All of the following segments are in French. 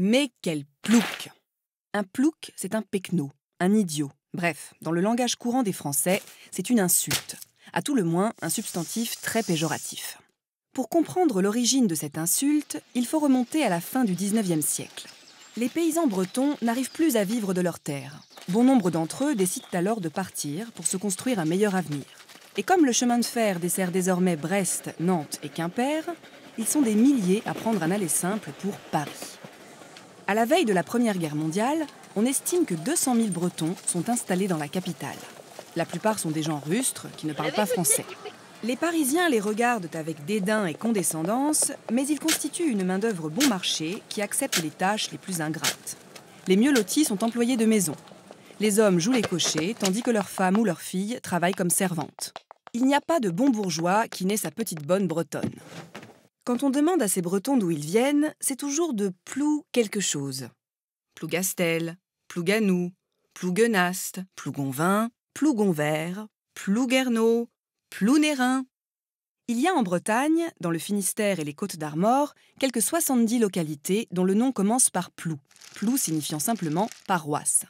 Mais quel plouc! Un plouc, c'est un pecno, un idiot. Bref, dans le langage courant des Français, c'est une insulte. À tout le moins, un substantif très péjoratif. Pour comprendre l'origine de cette insulte, il faut remonter à la fin du XIXe siècle. Les paysans bretons n'arrivent plus à vivre de leurs terres. Bon nombre d'entre eux décident alors de partir pour se construire un meilleur avenir. Et comme le chemin de fer dessert désormais Brest, Nantes et Quimper, ils sont des milliers à prendre un aller simple pour Paris. À la veille de la Première Guerre mondiale, on estime que 200 000 Bretons sont installés dans la capitale. La plupart sont des gens rustres qui ne parlent pas français. Les Parisiens les regardent avec dédain et condescendance, mais ils constituent une main-d'œuvre bon marché qui accepte les tâches les plus ingrates. Les mieux lotis sont employés de maison. Les hommes jouent les cochers, tandis que leurs femmes ou leurs filles travaillent comme servantes. Il n'y a pas de bon bourgeois qui n'ait sa petite bonne bretonne. Quand on demande à ces Bretons d'où ils viennent, c'est toujours de Plou quelque chose. Plougastel, Plouganou, Plouguenast, Plougonvin, Plougonvert, Plouguerneau, Plounérin. Il y a en Bretagne, dans le Finistère et les Côtes-d'Armor, quelques 70 localités dont le nom commence par Plou, Plou signifiant simplement paroisse.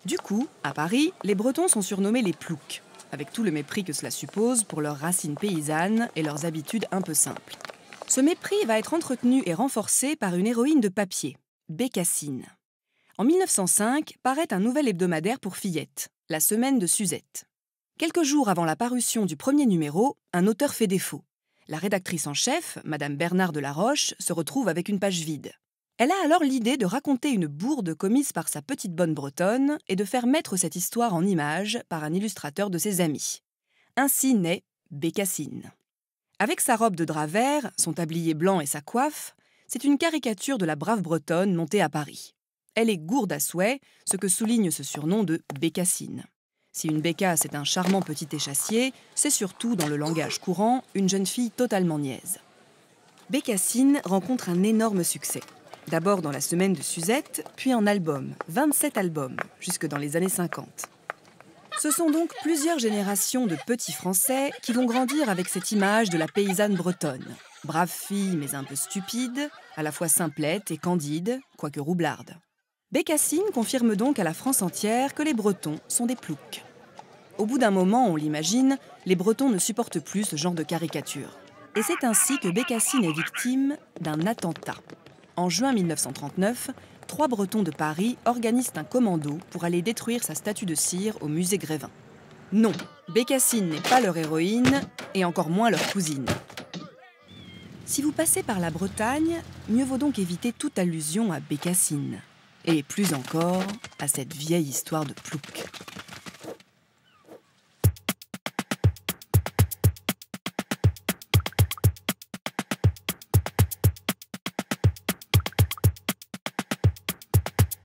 Du coup, à Paris, les Bretons sont surnommés les Ploucs, avec tout le mépris que cela suppose pour leurs racines paysannes et leurs habitudes un peu simples. Ce mépris va être entretenu et renforcé par une héroïne de papier, Bécassine. En 1905, paraît un nouvel hebdomadaire pour fillettes, La Semaine de Suzette. Quelques jours avant la parution du premier numéro, un auteur fait défaut. La rédactrice en chef, Madame Bernard de la Roche, se retrouve avec une page vide. Elle a alors l'idée de raconter une bourde commise par sa petite bonne bretonne et de faire mettre cette histoire en images par un illustrateur de ses amis. Ainsi naît Bécassine. Avec sa robe de drap vert, son tablier blanc et sa coiffe, c'est une caricature de la brave bretonne montée à Paris. Elle est gourde à souhait, ce que souligne ce surnom de Bécassine. Si une bécasse est un charmant petit échassier, c'est surtout, dans le langage courant, une jeune fille totalement niaise. Bécassine rencontre un énorme succès. D'abord dans la Semaine de Suzette, puis en album, 27 albums, jusque dans les années 50. Ce sont donc plusieurs générations de petits Français qui vont grandir avec cette image de la paysanne bretonne. Brave fille, mais un peu stupide, à la fois simplette et candide, quoique roublarde. Bécassine confirme donc à la France entière que les Bretons sont des ploucs. Au bout d'un moment, on l'imagine, les Bretons ne supportent plus ce genre de caricature. Et c'est ainsi que Bécassine est victime d'un attentat. En juin 1939, 3 Bretons de Paris organisent un commando pour aller détruire sa statue de cire au musée Grévin. Non, Bécassine n'est pas leur héroïne, et encore moins leur cousine. Si vous passez par la Bretagne, mieux vaut donc éviter toute allusion à Bécassine. Et plus encore, à cette vieille histoire de plouc.